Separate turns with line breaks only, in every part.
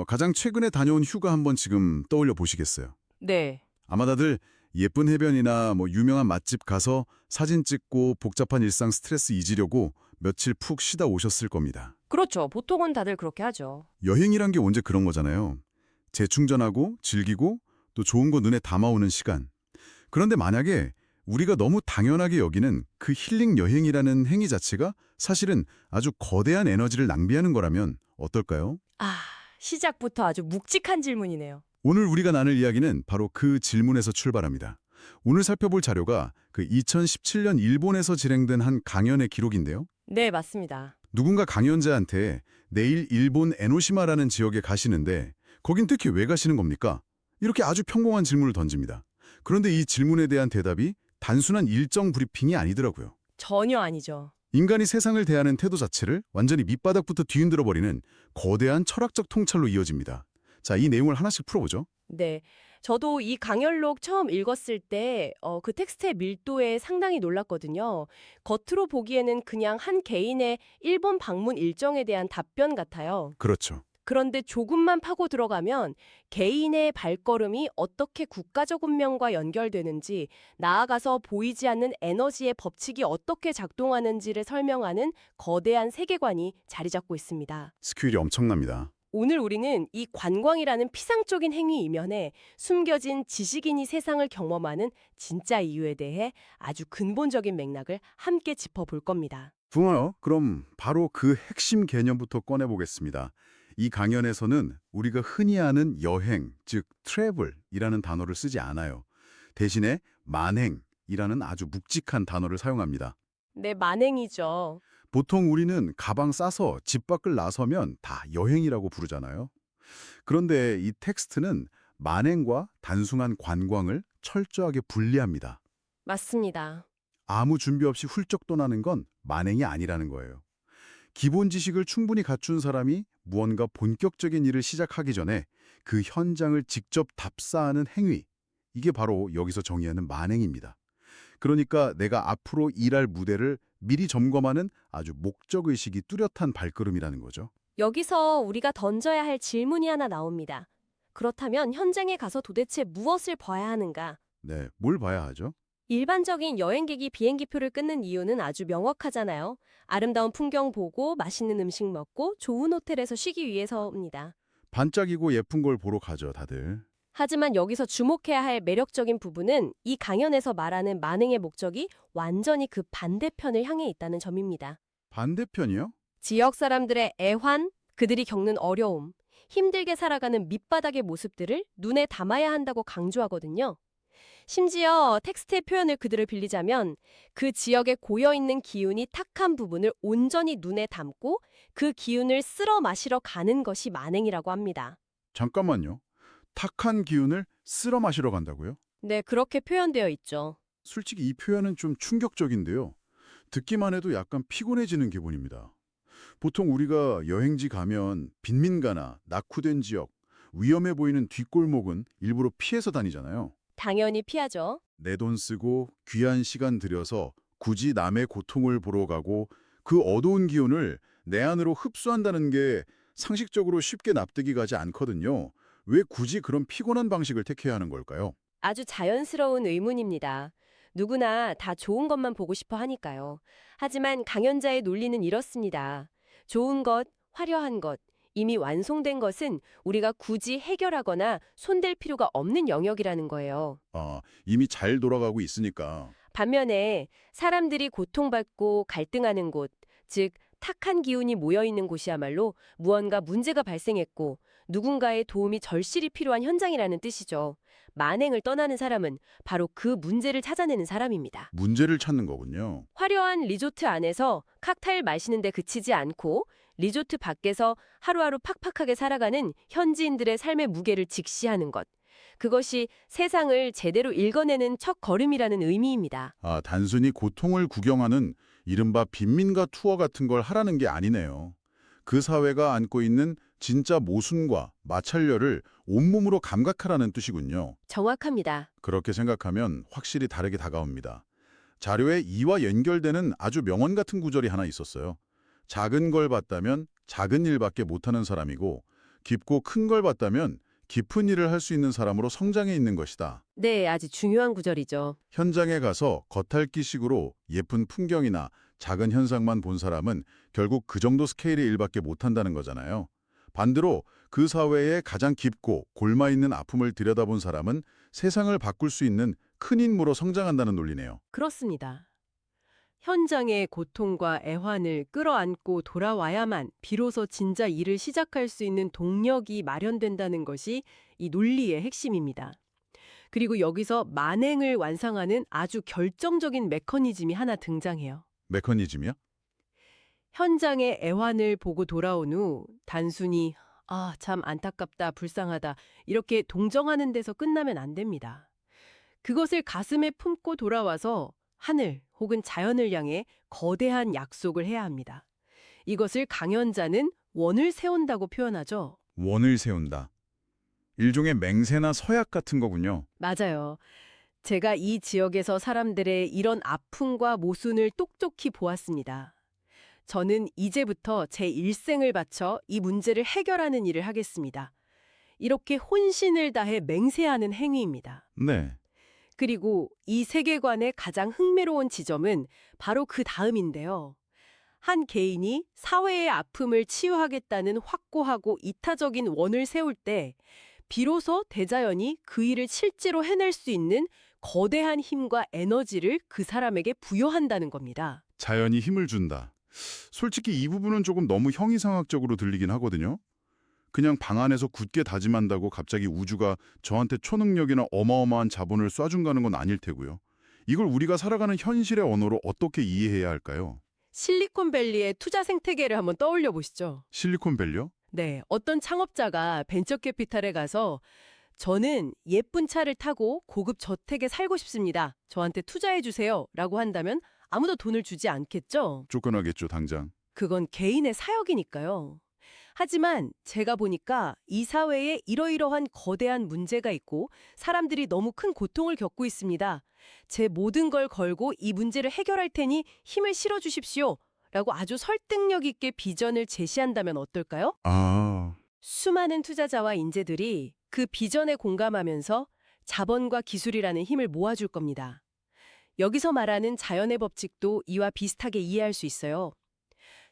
가장 최근에 다녀온 휴가 한번 지금 떠올려 보시겠어요?
네.
아마 다들 예쁜 해변이나 유명한 맛집 가서 사진 찍고 복잡한 일상 스트레스 잊으려고 며칠 푹 쉬다 오셨을 겁니다.
그렇죠. 보통은 다들 그렇게 하죠.
여행이란 게 언제 그런 거잖아요. 재충전하고 즐기고 또 좋은 거 눈에 담아오는 시간. 그런데 만약에 우리가 너무 당연하게 여기는 그 힐링 여행이라는 행위 자체가 사실은 아주 거대한 에너지를 낭비하는 거라면 어떨까요?
아, 시작부터 아주 묵직한 질문이네요.
오늘 우리가 나눌 이야기는 바로 그 질문에서 출발합니다. 오늘 살펴볼 자료가 그 2017년 일본에서 진행된 한 강연의 기록인데요.
네, 맞습니다.
누군가 강연자한테 내일 일본 에노시마라는 지역에 가시는데 거긴 특히 왜 가시는 겁니까? 이렇게 아주 평범한 질문을 던집니다. 그런데 이 질문에 대한 대답이 단순한 일정 브리핑이 아니더라고요.
전혀 아니죠.
인간이 세상을 대하는 태도 자체를 완전히 밑바닥부터 뒤흔들어버리는 거대한 철학적 통찰로 이어집니다. 자, 이 내용을 하나씩 풀어보죠.
네. 저도 이 강연록 처음 읽었을 때 그 텍스트의 밀도에 상당히 놀랐거든요. 겉으로 보기에는 그냥 한 개인의 일본 방문 일정에 대한 답변 같아요.
그렇죠.
그런데 조금만 파고 들어가면 개인의 발걸음이 어떻게 국가적 운명과 연결되는지, 나아가서 보이지 않는 에너지의 법칙이 어떻게 작동하는지를 설명하는 거대한 세계관이 자리 잡고 있습니다.
스케일이 엄청납니다.
오늘 우리는 이 관광이라는 피상적인 행위 이면에 숨겨진 지식인이 세상을 경험하는 진짜 이유에 대해 아주 근본적인 맥락을 함께 짚어볼 겁니다.
좋아요. 그럼 바로 그 핵심 개념부터 꺼내보겠습니다. 이 강연에서는 우리가 흔히 아는 여행, 즉 travel이라는 단어를 쓰지 않아요. 대신에 만행이라는 아주 묵직한 단어를 사용합니다.
네, 만행이죠.
보통 우리는 가방 싸서 집 밖을 나서면 다 여행이라고 부르잖아요. 그런데 이 텍스트는 만행과 단순한 관광을 철저하게 분리합니다.
맞습니다.
아무 준비 없이 훌쩍 떠나는 건 만행이 아니라는 거예요. 기본 지식을 충분히 갖춘 사람이 무언가 본격적인 일을 시작하기 전에 그 현장을 직접 답사하는 행위, 이게 바로 여기서 정의하는 만행입니다. 그러니까 내가 앞으로 일할 무대를 미리 점검하는 아주 목적의식이 뚜렷한 발걸음이라는 거죠.
여기서 우리가 던져야 할 질문이 하나 나옵니다. 그렇다면 현장에 가서 도대체 무엇을 봐야 하는가?
네, 뭘 봐야 하죠?
일반적인 여행객이 비행기표를 끊는 이유는 아주 명확하잖아요. 아름다운 풍경 보고 맛있는 음식 먹고 좋은 호텔에서 쉬기 위해서입니다.
반짝이고 예쁜 걸 보러 가죠, 다들.
하지만 여기서 주목해야 할 매력적인 부분은 이 강연에서 말하는 만행의 목적이 완전히 그 반대편을 향해 있다는 점입니다.
반대편이요?
지역 사람들의 애환, 그들이 겪는 어려움, 힘들게 살아가는 밑바닥의 모습들을 눈에 담아야 한다고 강조하거든요. 심지어 텍스트의 표현을 그들을 빌리자면 그 지역에 고여있는 기운이 탁한 부분을 온전히 눈에 담고 그 기운을 쓸어 마시러 가는 것이 만행이라고 합니다.
잠깐만요. 탁한 기운을 쓸어 마시러 간다고요?
네, 그렇게 표현되어 있죠.
솔직히 이 표현은 좀 충격적인데요. 듣기만 해도 약간 피곤해지는 기분입니다. 보통 우리가 여행지 가면 빈민가나 낙후된 지역, 위험해 보이는 뒷골목은 일부러 피해서 다니잖아요.
당연히 피하죠.
내 돈 쓰고 귀한 시간 들여서 굳이 남의 고통을 보러 가고 그 어두운 기운을 내 안으로 흡수한다는 게 상식적으로 쉽게 납득이 가지 않거든요. 왜 굳이 그런 피곤한 방식을 택해야 하는 걸까요?
아주 자연스러운 의문입니다. 누구나 다 좋은 것만 보고 싶어 하니까요. 하지만 강연자의 논리는 이렇습니다. 좋은 것, 화려한 것, 이미 완성된 것은 우리가 굳이 해결하거나 손댈 필요가 없는 영역이라는 거예요.
이미 잘 돌아가고 있으니까.
반면에 사람들이 고통받고 갈등하는 곳, 즉 탁한 기운이 모여있는 곳이야말로 무언가 문제가 발생했고 누군가의 도움이 절실히 필요한 현장이라는 뜻이죠. 만행을 떠나는 사람은 바로 그 문제를 찾아내는 사람입니다.
문제를 찾는 거군요.
화려한 리조트 안에서 칵테일 마시는 데 그치지 않고 리조트 밖에서 하루하루 팍팍하게 살아가는 현지인들의 삶의 무게를 직시하는 것. 그것이 세상을 제대로 읽어내는 첫 걸음이라는 의미입니다.
단순히 고통을 구경하는 이른바 빈민가 투어 같은 걸 하라는 게 아니네요. 그 사회가 안고 있는 진짜 모순과 마찰열을 온몸으로 감각하라는 뜻이군요.
정확합니다.
그렇게 생각하면 확실히 다르게 다가옵니다. 자료에 이와 연결되는 아주 명언 같은 구절이 하나 있었어요. 작은 걸 봤다면 작은 일밖에 못하는 사람이고 깊고 큰 걸 봤다면 깊은 일을 할 수 있는 사람으로 성장해 있는 것이다.
네, 아주 중요한 구절이죠.
현장에 가서 겉핥기식으로 예쁜 풍경이나 작은 현상만 본 사람은 결국 그 정도 스케일의 일밖에 못한다는 거잖아요. 반대로 그 사회에 가장 깊고 골마있는 아픔을 들여다본 사람은 세상을 바꿀 수 있는 큰 인물로 성장한다는 논리네요.
그렇습니다. 현장의 고통과 애환을 끌어안고 돌아와야만 비로소 진짜 일을 시작할 수 있는 동력이 마련된다는 것이 이 논리의 핵심입니다. 그리고 여기서 만행을 완성하는 아주 결정적인 메커니즘이 하나 등장해요.
메커니즘이요?
현장의 애환을 보고 돌아온 후 단순히 아, 참 안타깝다, 불쌍하다 이렇게 동정하는 데서 끝나면 안 됩니다. 그것을 가슴에 품고 돌아와서 하늘 혹은 자연을 향해 거대한 약속을 해야 합니다. 이것을 강연자는 원을 세운다고 표현하죠.
원을 세운다. 일종의 맹세나 서약 같은 거군요.
맞아요. 제가 이 지역에서 사람들의 이런 아픔과 모순을 똑똑히 보았습니다. 저는 이제부터 제 일생을 바쳐 이 문제를 해결하는 일을 하겠습니다. 이렇게 혼신을 다해 맹세하는 행위입니다.
네.
그리고 이 세계관의 가장 흥미로운 지점은 바로 그 다음인데요. 한 개인이 사회의 아픔을 치유하겠다는 확고하고 이타적인 원을 세울 때 비로소 대자연이 그 일을 실제로 해낼 수 있는 거대한 힘과 에너지를 그 사람에게 부여한다는 겁니다.
자연이 힘을 준다. 솔직히 이 부분은 조금 너무 형이상학적으로 들리긴 하거든요. 그냥 방 안에서 굳게 다짐한다고 갑자기 우주가 저한테 초능력이나 어마어마한 자본을 쏴준다는 건 아닐 테고요. 이걸 우리가 살아가는 현실의 언어로 어떻게 이해해야 할까요?
실리콘밸리의 투자 생태계를 한번 떠올려 보시죠.
실리콘밸리요?
네, 어떤 창업자가 벤처캐피탈에 가서 저는 예쁜 차를 타고 고급 저택에 살고 싶습니다. 저한테 투자해 주세요. 라고 한다면 아무도 돈을 주지 않겠죠?
쫓겨나겠죠, 당장.
그건 개인의 사역이니까요. 하지만 제가 보니까 이 사회에 이러이러한 거대한 문제가 있고 사람들이 너무 큰 고통을 겪고 있습니다. 제 모든 걸 걸고 이 문제를 해결할 테니 힘을 실어주십시오. 라고 아주 설득력 있게 비전을 제시한다면 어떨까요?
아,
수많은 투자자와 인재들이 그 비전에 공감하면서 자본과 기술이라는 힘을 모아줄 겁니다. 여기서 말하는 자연의 법칙도 이와 비슷하게 이해할 수 있어요.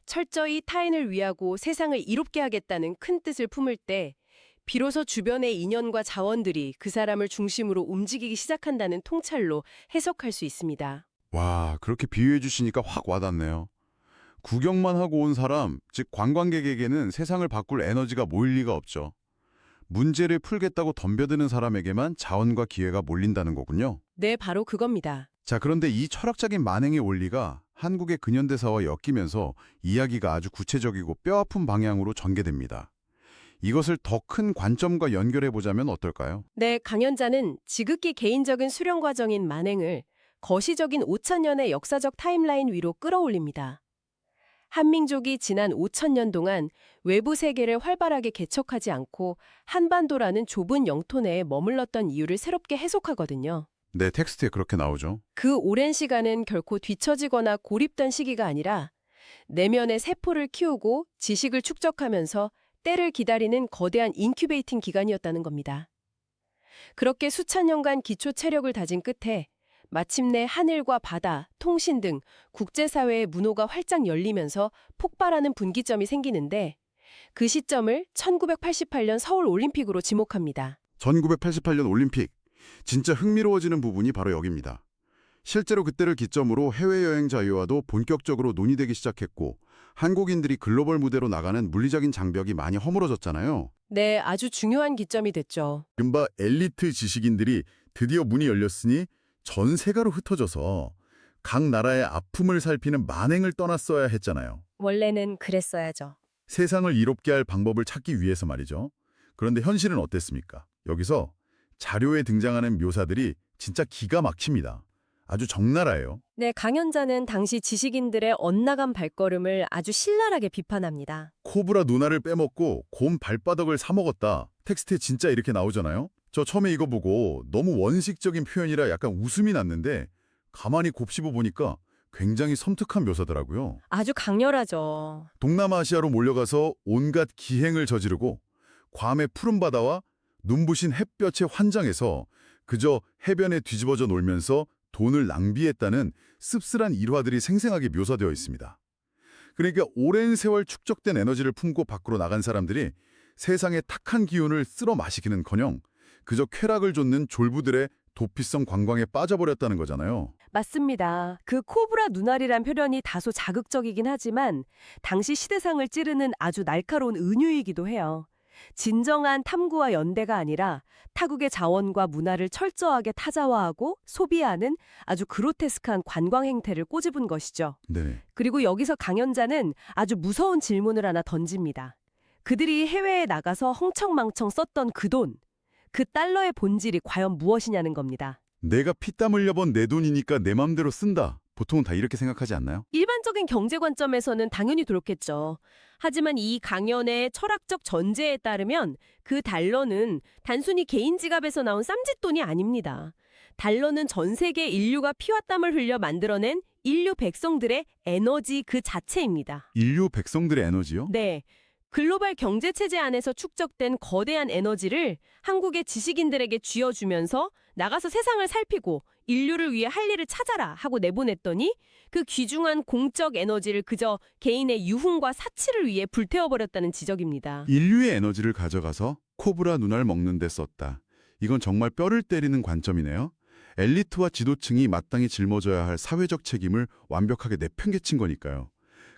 철저히 타인을 위하고 세상을 이롭게 하겠다는 큰 뜻을 품을 때 비로소 주변의 인연과 자원들이 그 사람을 중심으로 움직이기 시작한다는 통찰로 해석할 수 있습니다.
와, 그렇게 비유해 주시니까 확 와닿네요. 구경만 하고 온 사람, 즉 관광객에게는 세상을 바꿀 에너지가 모일 리가 없죠. 문제를 풀겠다고 덤벼드는 사람에게만 자원과 기회가 몰린다는 거군요.
네, 바로 그겁니다.
자, 그런데 이 철학적인 만행의 원리가 한국의 근현대사와 엮이면서 이야기가 아주 구체적이고 뼈아픈 방향으로 전개됩니다. 이것을 더 큰 관점과 연결해 보자면 어떨까요?
네, 강연자는 지극히 개인적인 수련 과정인 만행을 거시적인 5,000년의 역사적 타임라인 위로 끌어올립니다. 한민족이 지난 5,000년 동안 외부 세계를 활발하게 개척하지 않고 한반도라는 좁은 영토 내에 머물렀던 이유를 새롭게 해석하거든요.
네, 텍스트에 그렇게 나오죠.
그 오랜 시간은 결코 뒤처지거나 고립된 시기가 아니라 내면의 세포를 키우고 지식을 축적하면서 때를 기다리는 거대한 인큐베이팅 기간이었다는 겁니다. 그렇게 수천 년간 기초 체력을 다진 끝에 마침내 하늘과 바다, 통신 등 국제사회의 문호가 활짝 열리면서 폭발하는 분기점이 생기는데 그 시점을 1988년 서울 올림픽으로 지목합니다.
1988년 올림픽. 진짜 흥미로워지는 부분이 바로 여기입니다. 실제로 그때를 기점으로 해외여행 자유화도 본격적으로 논의되기 시작했고 한국인들이 글로벌 무대로 나가는 물리적인 장벽이 많이 허물어졌잖아요.
네, 아주 중요한 기점이 됐죠.
이른바 엘리트 지식인들이 드디어 문이 열렸으니 전 세계로 흩어져서 각 나라의 아픔을 살피는 만행을 떠났어야 했잖아요.
원래는 그랬어야죠.
세상을 이롭게 할 방법을 찾기 위해서 말이죠. 그런데 현실은 어땠습니까? 여기서 자료에 등장하는 묘사들이 진짜 기가 막힙니다. 아주 적나라해요.
네, 강연자는 당시 지식인들의 엇나간 발걸음을 아주 신랄하게 비판합니다.
코브라 누나를 빼먹고 곰 발바닥을 사먹었다. 텍스트에 진짜 이렇게 나오잖아요. 저 처음에 이거 보고 너무 원식적인 표현이라 약간 웃음이 났는데 가만히 곱씹어 보니까 굉장히 섬뜩한 묘사더라고요.
아주 강렬하죠.
동남아시아로 몰려가서 온갖 기행을 저지르고 괌의 푸른 바다와 눈부신 햇볕에 환장해서 그저 해변에 뒤집어져 놀면서 돈을 낭비했다는 씁쓸한 일화들이 생생하게 묘사되어 있습니다. 그러니까 오랜 세월 축적된 에너지를 품고 밖으로 나간 사람들이 세상의 탁한 기운을 쓸어 마시기는커녕 그저 쾌락을 좇는 졸부들의 도피성 관광에 빠져버렸다는 거잖아요.
맞습니다. 그 코브라 눈알이란 표현이 다소 자극적이긴 하지만 당시 시대상을 찌르는 아주 날카로운 은유이기도 해요. 진정한 탐구와 연대가 아니라 타국의 자원과 문화를 철저하게 타자화하고 소비하는 아주 그로테스크한 관광 행태를 꼬집은 것이죠.
네.
그리고 여기서 강연자는 아주 무서운 질문을 하나 던집니다. 그들이 해외에 나가서 흥청망청 썼던 그 돈, 그 달러의 본질이 과연 무엇이냐는 겁니다.
내가 피땀 흘려번 내 돈이니까 내 맘대로 쓴다. 보통은 다 이렇게 생각하지 않나요?
일반적인 경제 관점에서는 당연히 그렇겠죠. 하지만 이 강연의 철학적 전제에 따르면 그 달러는 단순히 개인 지갑에서 나온 쌈짓돈이 아닙니다. 달러는 전 세계 인류가 피와 땀을 흘려 만들어낸 인류 백성들의 에너지 그 자체입니다.
인류 백성들의 에너지요?
네. 글로벌 경제 체제 안에서 축적된 거대한 에너지를 한국의 지식인들에게 쥐어주면서 나가서 세상을 살피고 인류를 위해 할 일을 찾아라 하고 내보냈더니 그 귀중한 공적 에너지를 그저 개인의 유흥과 사치를 위해 불태워버렸다는 지적입니다.
인류의 에너지를 가져가서 코브라 눈알 먹는 데 썼다. 이건 정말 뼈를 때리는 관점이네요. 엘리트와 지도층이 마땅히 짊어져야 할 사회적 책임을 완벽하게 내팽개친 거니까요.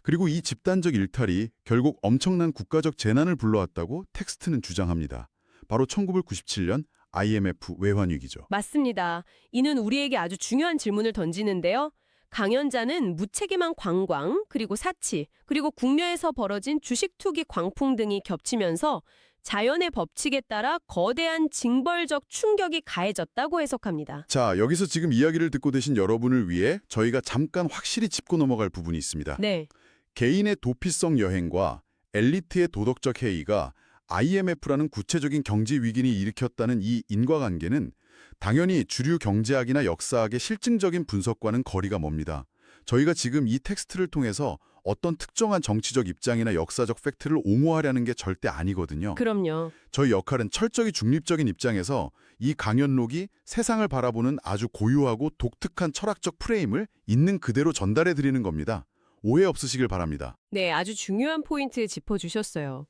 그리고 이 집단적 일탈이 결국 엄청난 국가적 재난을 불러왔다고 텍스트는 주장합니다. 바로 1997년 IMF 외환위기죠.
맞습니다. 이는 우리에게 아주 중요한 질문을 던지는데요. 강연자는 무책임한 관광, 그리고 사치, 그리고 국내에서 벌어진 주식 투기 광풍 등이 겹치면서 자연의 법칙에 따라 거대한 징벌적 충격이 가해졌다고 해석합니다.
자, 여기서 지금 이야기를 듣고 계신 여러분을 위해 저희가 잠깐 확실히 짚고 넘어갈 부분이 있습니다.
네.
개인의 도피성 여행과 엘리트의 도덕적 해이가 IMF라는 구체적인 경제 위기를 일으켰다는 이 인과관계는 당연히 주류 경제학이나 역사학의 실증적인 분석과는 거리가 멉니다. 저희가 지금 이 텍스트를 통해서 어떤 특정한 정치적 입장이나 역사적 팩트를 옹호하려는 게 절대 아니거든요.
그럼요.
저희 역할은 철저히 중립적인 입장에서 이 강연록이 세상을 바라보는 아주 고유하고 독특한 철학적 프레임을 있는 그대로 전달해 드리는 겁니다. 오해 없으시길 바랍니다.
네, 아주 중요한 포인트 짚어주셨어요.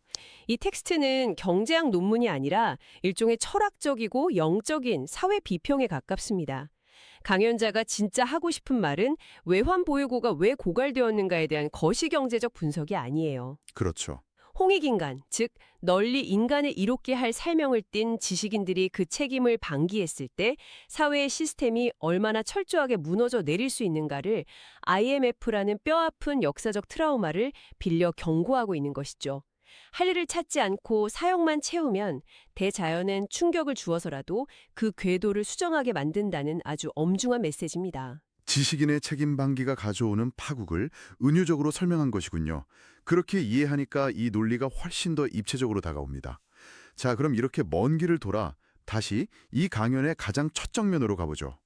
이 텍스트는 경제학 논문이 아니라 일종의 철학적이고 영적인 사회 비평에 가깝습니다. 강연자가 진짜 하고 싶은 말은 외환 보유고가 왜 고갈되었는가에 대한 거시경제적 분석이 아니에요.
그렇죠.
홍익인간, 즉 널리 인간을 이롭게 할 사명을 띤 지식인들이 그 책임을 방기했을 때 사회의 시스템이 얼마나 철저하게 무너져 내릴 수 있는가를 IMF라는 뼈아픈 역사적 트라우마를 빌려 경고하고 있는 것이죠. 할 일을 찾지 않고 사역만 채우면 대자연은 충격을 주어서라도 그 궤도를 수정하게 만든다는 아주 엄중한 메시지입니다.
지식인의 책임 방기가 가져오는 파국을 은유적으로 설명한 것이군요. 그렇게 이해하니까 이 논리가 훨씬 더 입체적으로 다가옵니다. 자, 그럼 이렇게 먼 길을 돌아 다시 이 강연의 가장 첫 장면으로 가보죠.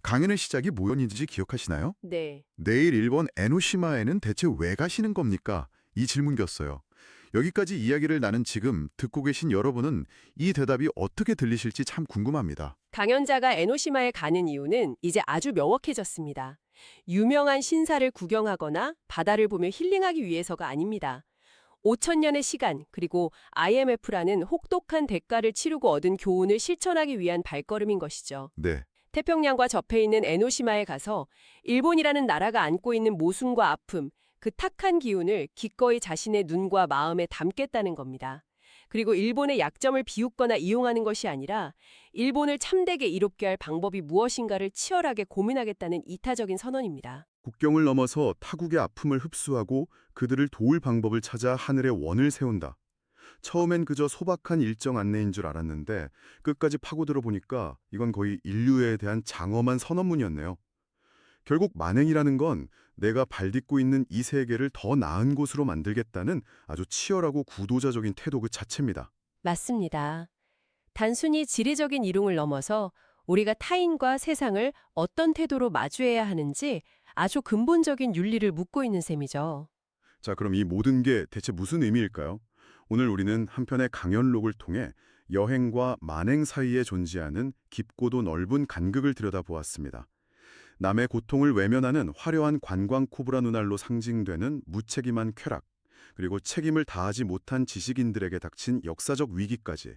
강연의 시작이 뭐였는지 기억하시나요?
네.
내일 일본 에노시마에는 대체 왜 가시는 겁니까? 이 질문이었어요. 여기까지 이야기를 나눈 지금 듣고 계신 여러분은 이 대답이 어떻게 들리실지 참 궁금합니다.
강연자가 에노시마에 가는 이유는 이제 아주 명확해졌습니다. 유명한 신사를 구경하거나 바다를 보며 힐링하기 위해서가 아닙니다. 5,000년의 시간, 그리고 IMF라는 혹독한 대가를 치르고 얻은 교훈을 실천하기 위한 발걸음인 것이죠.
네.
태평양과 접해 있는 에노시마에 가서 일본이라는 나라가 안고 있는 모순과 아픔, 그 탁한 기운을 기꺼이 자신의 눈과 마음에 담겠다는 겁니다. 그리고 일본의 약점을 비웃거나 이용하는 것이 아니라 일본을 참되게 이롭게 할 방법이 무엇인가를 치열하게 고민하겠다는 이타적인 선언입니다.
국경을 넘어서 타국의 아픔을 흡수하고 그들을 도울 방법을 찾아 하늘에 원을 세운다. 처음엔 그저 소박한 일정 안내인 줄 알았는데 끝까지 파고들어 보니까 이건 거의 인류에 대한 장엄한 선언문이었네요. 결국 만행이라는 건 내가 발딛고 있는 이 세계를 더 나은 곳으로 만들겠다는 아주 치열하고 구도자적인 태도 그 자체입니다.
맞습니다. 단순히 지리적인 이름을 넘어서 우리가 타인과 세상을 어떤 태도로 마주해야 하는지 아주 근본적인 윤리를 묻고 있는 셈이죠.
자, 그럼 이 모든 게 대체 무슨 의미일까요? 오늘 우리는 한 편의 강연록을 통해 여행과 만행 사이에 존재하는 깊고도 넓은 간극을 들여다보았습니다. 남의 고통을 외면하는 화려한 관광 코브라 눈알로 상징되는 무책임한 쾌락, 그리고 책임을 다하지 못한 지식인들에게 닥친 역사적 위기까지.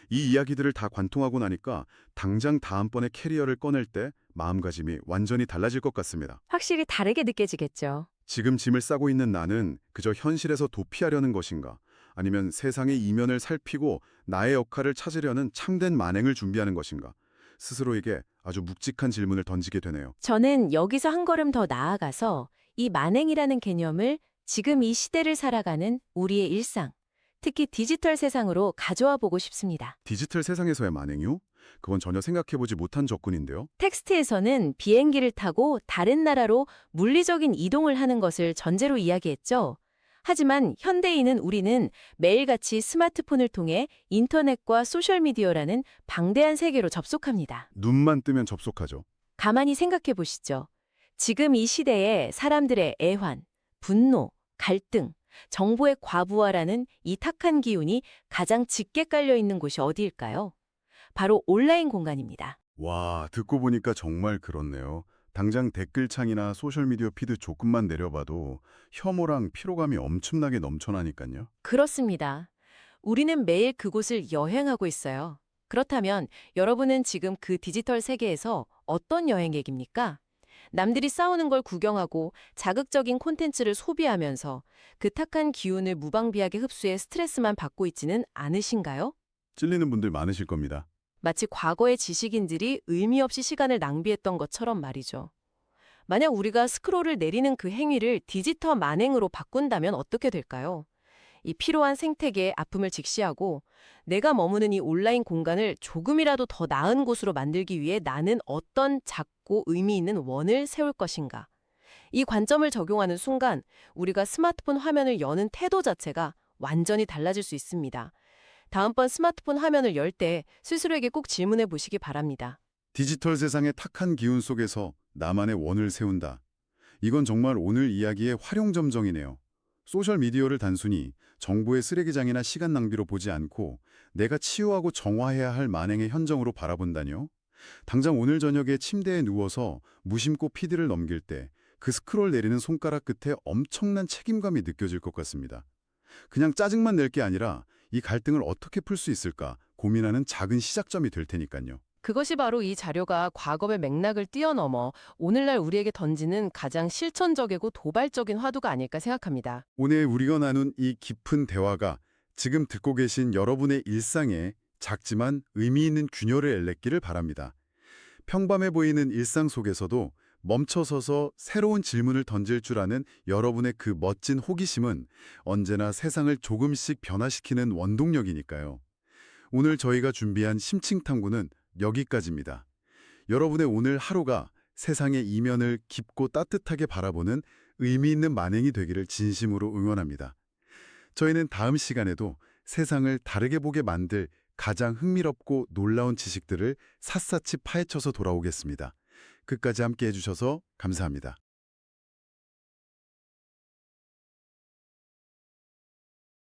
이 이야기들을 다 관통하고 나니까 당장 다음번에 캐리어를 꺼낼 때 마음가짐이 완전히 달라질 것 같습니다.
확실히 다르게 느껴지겠죠.
지금 짐을 싸고 있는 나는 그저 현실에서 도피하려는 것인가? 아니면 세상의 이면을 살피고 나의 역할을 찾으려는 참된 만행을 준비하는 것인가? 스스로에게 아주 묵직한 질문을 던지게 되네요.
저는 여기서 한 걸음 더 나아가서 이 만행이라는 개념을 지금 이 시대를 살아가는 우리의 일상, 특히 디지털 세상으로 가져와 보고 싶습니다.
디지털 세상에서의 만행이요? 그건 전혀 생각해보지 못한 접근인데요.
텍스트에서는 비행기를 타고 다른 나라로 물리적인 이동을 하는 것을 전제로 이야기했죠. 하지만 현대인은 우리는 매일같이 스마트폰을 통해 인터넷과 소셜미디어라는 방대한 세계로 접속합니다.
눈만 뜨면 접속하죠.
가만히 생각해 보시죠. 지금 이 시대에 사람들의 애환, 분노, 갈등, 정보의 과부하라는 이 탁한 기운이 가장 짙게 깔려 있는 곳이 어디일까요? 바로 온라인 공간입니다.
와, 듣고 보니까 정말 그렇네요. 당장 댓글창이나 소셜미디어 피드 조금만 내려봐도 혐오랑 피로감이 엄청나게 넘쳐나니까요.
그렇습니다. 우리는 매일 그곳을 여행하고 있어요. 그렇다면 여러분은 지금 그 디지털 세계에서 어떤 여행객입니까? 남들이 싸우는 걸 구경하고 자극적인 콘텐츠를 소비하면서 그 탁한 기운을 무방비하게 흡수해 스트레스만 받고 있지는 않으신가요?
찔리는 분들 많으실 겁니다.
마치 과거의 지식인들이 의미 없이 시간을 낭비했던 것처럼 말이죠. 만약 우리가 스크롤을 내리는 그 행위를 디지털 만행으로 바꾼다면 어떻게 될까요? 이 피로한 생태계의 아픔을 직시하고 내가 머무는 이 온라인 공간을 조금이라도 더 나은 곳으로 만들기 위해 나는 어떤 작고 의미 있는 원을 세울 것인가. 이 관점을 적용하는 순간 우리가 스마트폰 화면을 여는 태도 자체가 완전히 달라질 수 있습니다. 다음번 스마트폰 화면을 열 때 스스로에게 꼭 질문해 보시기 바랍니다.
디지털 세상의 탁한 기운 속에서 나만의 원을 세운다. 이건 정말 오늘 이야기의 활용점정이네요. 소셜미디어를 단순히 정보의 쓰레기장이나 시간 낭비로 보지 않고 내가 치유하고 정화해야 할 만행의 현정으로 바라본다뇨? 당장 오늘 저녁에 침대에 누워서 무심코 피드를 넘길 때 그 스크롤 내리는 손가락 끝에 엄청난 책임감이 느껴질 것 같습니다. 그냥 짜증만 낼 게 아니라 이 갈등을 어떻게 풀 수 있을까 고민하는 작은 시작점이 될 테니까요.
그것이 바로 이 자료가 과거의 맥락을 뛰어넘어 오늘날 우리에게 던지는 가장 실천적이고 도발적인 화두가 아닐까 생각합니다.
오늘 우리가 나눈 이 깊은 대화가 지금 듣고 계신 여러분의 일상에 작지만 의미 있는 균열을 엘냈기를 바랍니다. 평범해 보이는 일상 속에서도 멈춰서서 새로운 질문을 던질 줄 아는 여러분의 그 멋진 호기심은 언제나 세상을 조금씩 변화시키는 원동력이니까요. 오늘 저희가 준비한 심층탐구는 여기까지입니다. 여러분의 오늘 하루가 세상의 이면을 깊고 따뜻하게 바라보는 의미 있는 만행이 되기를 진심으로 응원합니다. 저희는 다음 시간에도 세상을 다르게 보게 만들 가장 흥미롭고 놀라운 지식들을 샅샅이 파헤쳐서 돌아오겠습니다. 끝까지 함께 해주셔서 감사합니다.